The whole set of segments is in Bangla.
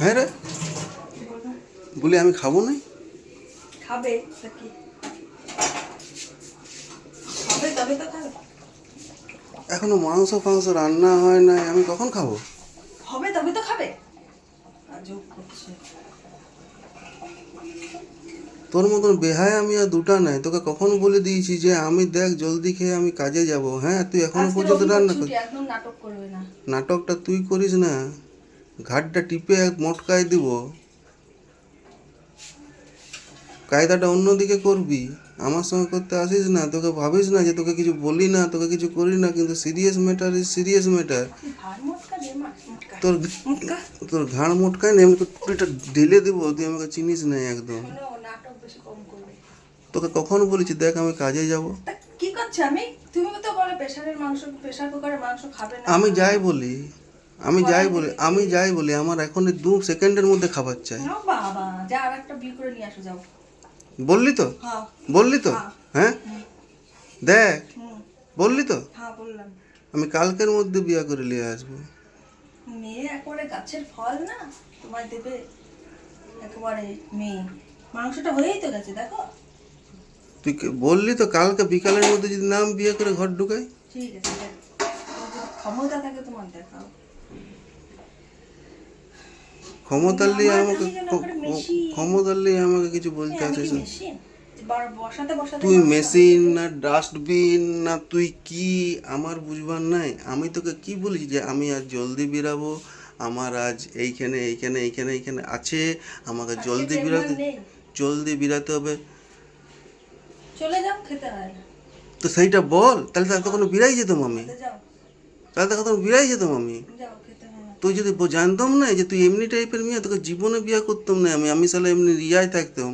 হ্যাঁ রে, বলি আমি খাবো না। খাবে নাকি? খাবে তবে তো খাবে। এখনো মাংস ফাংস রান্না হয় নাই, আমি কখন খাবো? হবে তবে তো খাবে। আজব করছে। তোর মতন বেহায় আমি আর দুটা নাই, তোকে কখন বলে দিয়েছি যে আমি দেখ জলদি খেয়ে আমি কাজে যাব। হ্যাঁ, তুই এখনো আজকে পর্যন্ত রবিবার রান্না কর। ছুটি, একদম নাটক করবে না। নাটকটা তুই করিস না, ঘাটটা টিপে এক মটকায় দিব। কায়দাটা অন্যদিকে করবি, আমার সঙ্গে করতে আসিস না। তোকে ভাবিস না যে তোকে কিছু বলি না, তোকে কিছু করি না, কিন্তু serious matter is serious matter. তুই ভার মোটকা দে, মোটকা তোর মোটকা। তোর ঘাড় মটকায় না, এমনি টুপিটা ঢেলে দেবো, তুই আমাকে চিনিস না একদম। শোনো, নাটক বেশি কম করবে। তোকে কখন বলেছি দেখ আমি কাজে যাব? তা কি করছে আমি? তুমি তো বলে প্রেসারের মাংস, প্রেসার কুকারের মাংস খাবে না। আমি যাই বলি, আমি যাই কড়াই বলি, থেকে আমি যাই বলি, আমার এখন 2 সেকেন্ডের মধ্যে খাবার চাই। ও বাবা, যা আর একটা বিল করে নিয়ে আসো, যাও। বললি তো, হ্যাঁ বললি তো। হ্যাঁ। হ্যাঁ, হুম দেখ, হুম। বললি তো। হ্যাঁ বললাম। আমি কালকের মধ্যে বিয়ে করে নিয়ে আসবো। মেয়ে একেবারে গাছের ফল না, তোমায় দেবে একেবারে মেয়ে। মাংসটা হয়েই তো গেছে, দেখো। তুই বললি তো কালকে বিকালের মধ্যে যদি নাম বিয়ে করে ঘর ঢুকাই। ঠিক আছে, দেখ। তোমার যদি ক্ষমতা থাকে তোমার দেখাও। ক্ষমতার লিয়ে আমাকে আমি যেন একেবারে মেশিন। ক্ষমতার লিয়ে আমাকে কিছু বলতে আমি কি আসিস না। মেশিন? বসাতে বসাতে তুই মাংস হয়ে মেশিন যাবে। না ডাস্টবিন না তুই কি, আমার বুঝবার নাই। আমি তোকে কি বলেছি যে আমি আজ জলদি বেরাবো, আমার আজ এইখানে এইখানে এইখানে এইখানে আছে, আমাকে আজকে জলদি চেম্বার বেরাতে, নেই। জলদি বেরাতে হবে। চলে যাও, খেতে হয় না। তো সেইটা বল, তাহলে তো এতক্ষণ বিরাই যেতাম আমি, খেতে যাও। তাহলে তো এতক্ষণ বিরাই যেতাম আমি। যাও, খেতে হয় না। তুই যদি জানতাম না যে তুই এমনি টাইপের মেয়ে, তোকে জীবনে বিয়ে করতাম না আমি। আমি সালা এমনি রিয়ায় থাকতাম।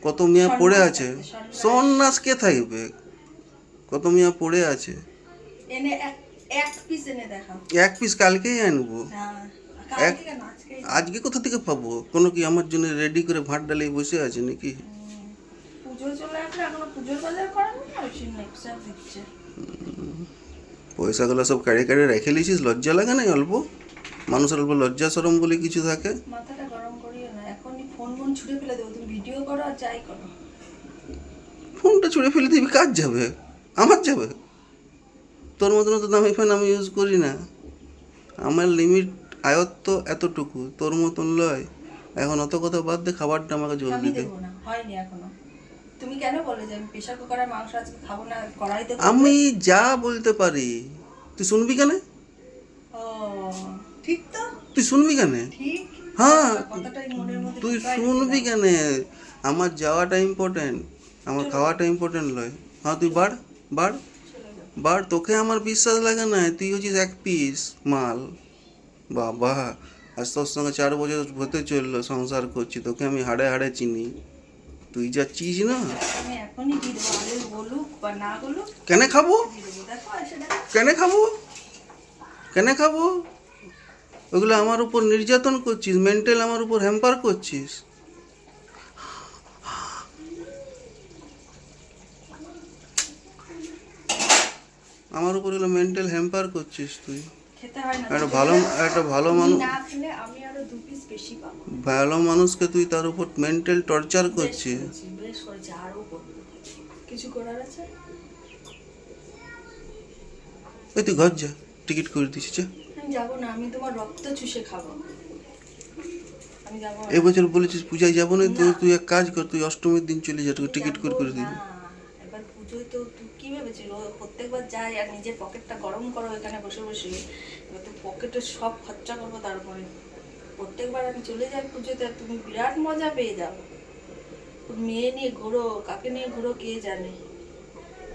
কত মেয়ে পড়ে সন্ন্যাস আছে, থাকতে, সন্ন্যাস। সন্ন্যাস কে থাকবে, কত মেয়ে পড়ে আছে। এনে এক এক পিস এনে দেখাও। 1 পিস কালকেই আনবো। হ্যাঁ, এক কালকে কেন, আজকেই দাও। আজকে কোথা থেকে পাবো? কোনো কি আমার জন্য রেডি করে ভাত ডালিয়ে বসে আছে নাকি? পুজো চলে আসলে এখনো পুজোর বাজার করেনি, আর নেক্সট দিচ্ছে। পয়সাগুলো সব কাড়ে কাড়ে রেখে লিছিস, লজ্জা লাগে না অল্প? মানুষের অল্প লজ্জা শরম বলে কিছু থাকে? মাথাটা গরম করিও না, এখনই ফোন ফোন ছুঁড়ে ফেলে দেবো। তুমি ভিডিও করো আর যাই করো। ফোনটা ছুঁড়ে ফেলে দিবি, কাজ যাবে, আমার যাবে? তোর মতন তো দামি ফোন আমি ইউজ করি না। আমার লিমিট আয়ত্ত এতটুকু, তোর মতন লয়। এখন অত কথা বাদ দে, খাবারটা আমাকে আমি জলদি দে। দেবো না, হয়নি এখনো। তুমি কেন বলে যে আমি প্রেশার কুকারের মাংস আজকে খাবো না, কড়াইতে আমি করবে? যা বলতে পারি তুই শুনবি কেন? ও, ঠিক তো। তুই শুনবি কেন? ঠিক। হ্যাঁ, কথাটাই মনের মধ্যে তুই ঢুকায় রেখে শুনবি দাও। কেন? আমার যাওয়াটা ইম্পর্টেন্ট, আমার চলো খাওয়াটা ইম্পর্টেন্ট নয়। হ্যাঁ, তুই বাড়, বাড়, চলে যাও। বাড়। তোকে আমার বিশ্বাস লাগে না, তুই হচ্ছিস 1 পিস মাল। বাবা, আজ তোর সঙ্গে 4 বছর হতে চললো সংসার করছি, তোকে আমি হাড়ে হাড়ে চিনি। তুই যা চিজ না। আমি এখনই দিয়ে দেবো, আলু বলুক বা না বলুক। কেন খাবো? দিয়ে দেবো, দেখো এসে দেখো। কেন খাবো? কেন খাবো? ওগুলো আমার উপর নির্যাতন করছিস, মেন্টাল আমার উপর হ্যাম্পার করছিস। আমার উপর এগুলো মেন্টাল হ্যাম্পার করছিস তুই। খেতে হয় না, একটা তুমি ভালো চলে যাও। একটা ভালো তুমি মানুষ, না খেলে আমি আরো 2 পিস বেশি পাবো। ভালো মানুষকে তুই তার উপর মেন্টাল টর্চার বেশ করছিস। করেছি, বেশ করেছি, আরো করবো। কিছু করার আছে? ওই তুই ঘর যা, টিকিট করে দিচ্ছি, যা। আমি যাবো না, আমি তোমার রক্ত চুষে খাবো। আমি যাবো না। এবছর বলেছিস পূজায় যাবো না, তুই না। তুই এক কাজ কর, তুই অষ্টমীর দিন চলে যা, তোকে টিকিট যাবো করে না। দিবি। এবার পুজোয় তো তুই কি ভেবেছিল, প্রত্যেকবার যাই আর নিজের পকেটটা গরম করো এখানে বসে বসে। এবার তো পকেটে সব খরচা করবো তারপরে। প্রত্যেকবার আমি চলে যাই পুজোতে, আর তুমি বিরাট মজা পেয়ে যাও। মেয়ে নিয়ে ঘুরো, কাকে নিয়ে ঘুরো কে জানে।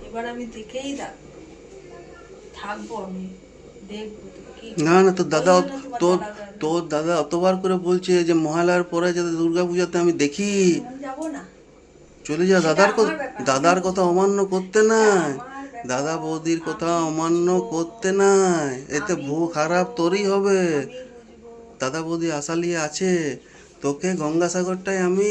এবার আমি দেখেই থাকবো, আমি দেখবো তুমি কি না করো। না, তোর দাদা, ওই জন্য তোমার তোর জ্বালা দেয় না। তোর দাদা অতবার করে বলছে যে মহালয়ার পরে যাতে দুর্গা পূজাতে আমি দেখি। আমি যাবো না। চলে যা, সেটা আমার ব্যাপার, আমি দাদার কথা বুঝবো। অমান্য করতে সেটা নাই, আমার দাদা ব্যাপার, বৌদির কথা আমি অমান্য বুঝবো। করতে নাই। এতে আমি ভূ বুঝবো। খারাপ তোরই হবে। আমি বুঝবো। দাদা বৌদি আশা নিয়ে আছে, তোকে গঙ্গাসাগরটায় আমি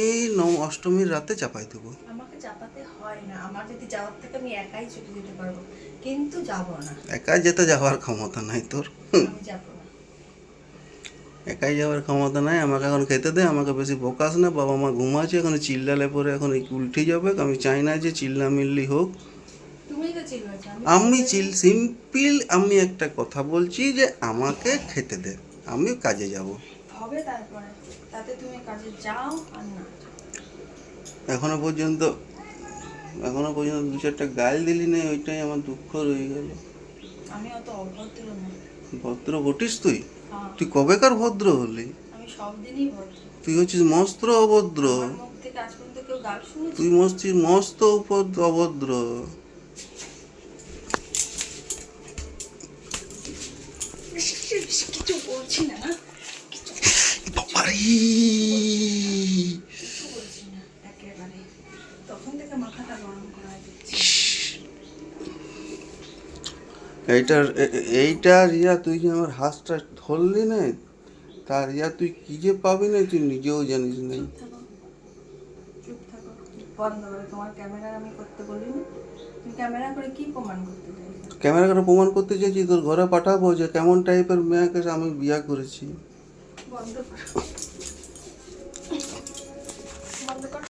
অষ্টমীর রাতে চাপাই দেবো। আমাকে চাপাতে হয় না, আমার যদি যাওয়ার থেকে আমি একাই চলে যেতে পারবো, কিন্তু যাবো না। একা যেতে যাওয়ার ক্ষমতা নাই তোর। আমি যাবো না। একাই যাওয়ার ক্ষমতা নাই, আমাকে এখন খেতে দে, আমাকে বেশি বকাস না, বাবা মা ঘুমাচ্ছে, এখন চিল্লালে পরে এখন উল্টে যাবে, আমি চাই না যে চিল্লামিল্লি হোক। তুমিই তো চিল্লাছো, আমি সিম্পল আমি একটা কথা বলছি যে আমাকে খেতে দে, আমি কাজে যাব। হবে তারপরে, তাতে তুমি কাজে যাও আর না যাও। এখনো পর্যন্ত দু চারটা গাল দিলি না, ওইটাই আমার দুঃখ রয়ে গেল। আমি অত অভদ্র না। ভদ্র বটিস তুই? হ্যাঁ, তুই কবেকার ভদ্র হলি? আমি সব দিনই ভদ্র। তুই হচ্ছিস মস্ত অভদ্র। আমার মুখ থেকে আজ পর্যন্ত কেউ গাল শুনেছে? তুই মস্ত অভদ্র। কিছু বলছি না, বাবারে! কিছু বলছি না একেবারে। তখন থেকে মাথাটা গরম করা দিচ্ছি। এইটা রিয়া, তুই যে আমার হাঁসটা ধরলি না, তার রিয়া তুই কি যে পাবি না তুই নিজেও জানিস না। চুপ থাকো, চুপ থাকো, বন্ধ করে। তোমার ক্যামেরা আমি করতে বলিনি। তুমি ক্যামেরা করে কি প্রমাণ করতে চাইছো? ক্যামেরা করে প্রমাণ করতে চাইছি, তোর ঘরে পাঠাবো যে কেমন টাইপের মেয়েকে আমি বিয়ে করেছি। বন্ধ করো।